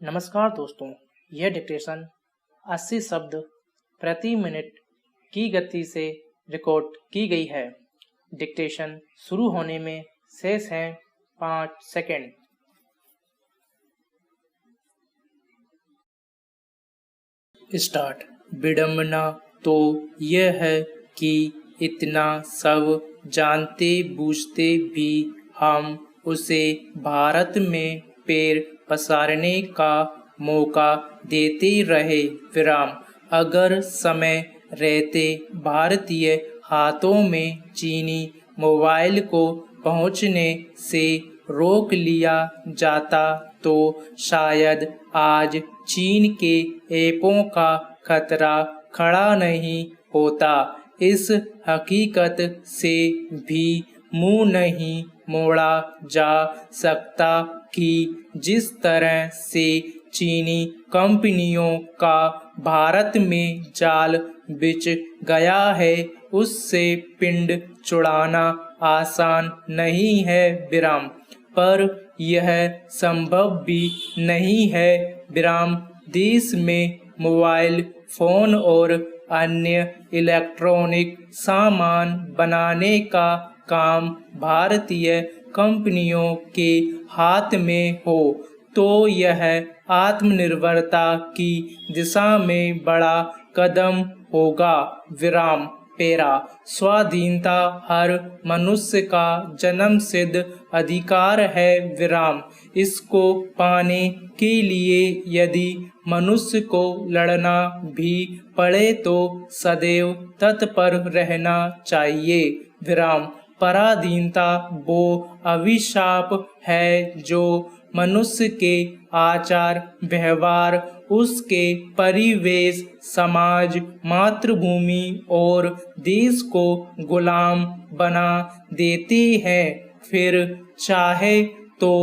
नमस्कार दोस्तों, यह डिक्टेशन 80 शब्द प्रति मिनट की गति से रिकॉर्ड की गई है। डिक्टेशन शुरू होने में शेष हैं 5 सेकंड। स्टार्ट। विडंबना तो यह है कि इतना सब जानते बूझते भी हम उसे भारत में पैर पसारने का मौका देते रहे। विराम। अगर समय रहते भारतीय हाथों में चीनी मोबाइल को पहुंचने से रोक लिया जाता तो शायद आज चीन के ऐपों का खतरा खड़ा नहीं होता। इस हकीकत से भी मुंह नहीं मोड़ा जा सकता कि जिस तरह से चीनी कंपनियों का भारत में जाल बिछ गया है, उससे पिंड चुड़ाना आसान नहीं है। विराम। पर यह संभव भी नहीं है। विराम। देश में मोबाइल फोन और अन्य इलेक्ट्रॉनिक सामान बनाने का काम भारतीय कंपनियों के हाथ में हो तो यह आत्मनिर्भरता की दिशा में बड़ा कदम होगा। विराम। पैरा। स्वाधीनता हर मनुष्य का जन्मसिद्ध अधिकार है। विराम। इसको पाने के लिए यदि मनुष्य को लड़ना भी पड़े तो सदैव तत्पर रहना चाहिए। विराम। पराधीनता वो अभिशाप है जो मनुष्य के आचार व्यवहार, उसके परिवेश, समाज, मातृभूमि और देश को गुलाम बना देते हैं, फिर चाहे तो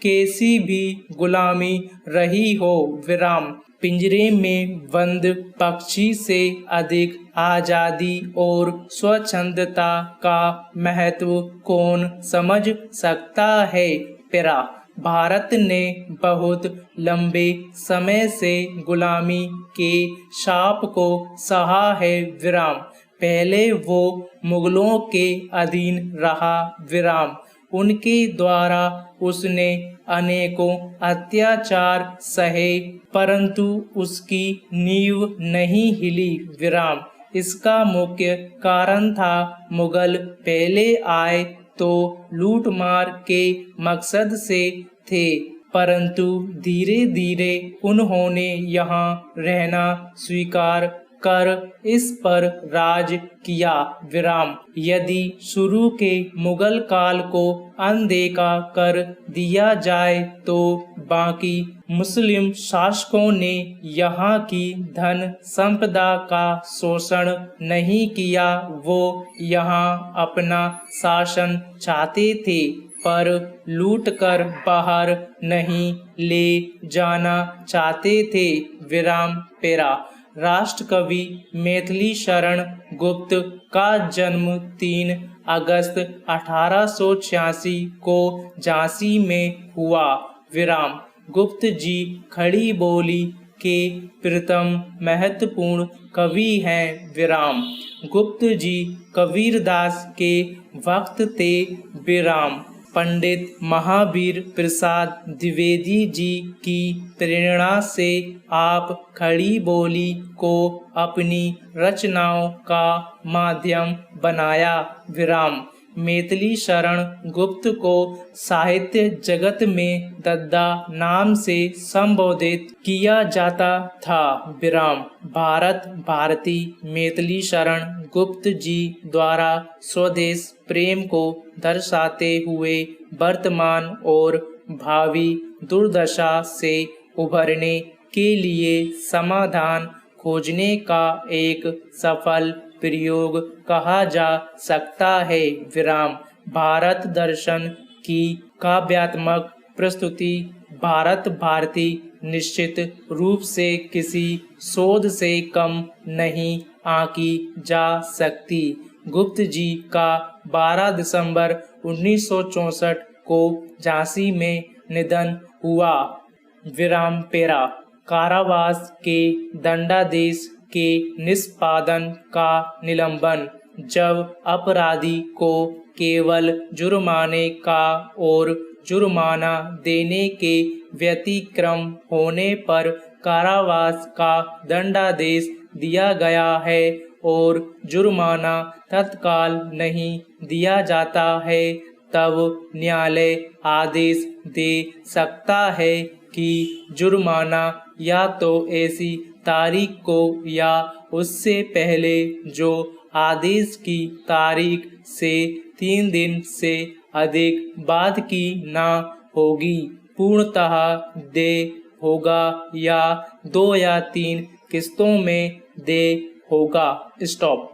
कैसी भी गुलामी रही हो। विराम। पिंजरे में बंद पक्षी से अधिक आजादी और स्वच्छंदता का महत्व कौन समझ सकता है। पैरा। भारत ने बहुत लंबे समय से गुलामी के शाप को सहा है। विराम। पहले वो मुगलों के अधीन रहा। विराम। उनके द्वारा उसने अनेकों अत्याचार सहे, परंतु उसकी नींव नहीं हिली। विराम। इसका मुख्य कारण था मुगल पहले आए तो लूटमार के मकसद से थे, परंतु धीरे धीरे उन्होंने यहाँ रहना स्वीकार कर इस पर राज किया। विराम। यदि शुरू के मुगल काल को अनदेखा कर दिया जाए तो बाकी मुस्लिम शासकों ने यहाँ की धन संपदा का शोषण नहीं किया। वो यहाँ अपना शासन चाहते थे, पर लूटकर बाहर नहीं ले जाना चाहते थे। विराम। पैरा। राष्ट्रकवि मैथिली शरण गुप्त का जन्म 3 अगस्त 1886 को झांसी में हुआ। विराम। गुप्त जी खड़ी बोली के प्रथम महत्वपूर्ण कवि हैं। विराम। गुप्त जी कबीरदास के वक्त थे। विराम। पंडित महावीर प्रसाद द्विवेदी जी की प्रेरणा से आप खड़ी बोली को अपनी रचनाओं का माध्यम बनाया। विराम। मैथिली शरण गुप्त को साहित्य जगत में दद्दा नाम से संबोधित किया जाता था। विराम। भारत भारती मैथिली शरण गुप्त जी द्वारा स्वदेश प्रेम को दर्शाते हुए वर्तमान और भावी दुर्दशा से उभरने के लिए समाधान खोजने का एक सफल प्रयोग कहा जा सकता है। विराम। भारत दर्शन की काव्यात्मक प्रस्तुति भारत भारती निश्चित रूप से किसी शोध से कम नहीं आंकी जा सकती। गुप्त जी का 12 दिसंबर 1964 को झांसी में निधन हुआ। विराम पेरा कारावास के दंडादेश के निष्पादन का निलंबन। जब अपराधी को केवल जुर्माने का और जुर्माना देने के व्यतिक्रम होने पर कारावास का दंडादेश दिया गया है और जुर्माना तत्काल नहीं दिया जाता है, तब न्यायालय आदेश दे सकता है कि जुर्माना या तो ऐसी तारीख को या उससे पहले जो आदेश की तारीख से 3 दिन से अधिक बाद की ना होगी पूर्णतः दे होगा या 2 या 3 किस्तों में दे होगा। स्टॉप।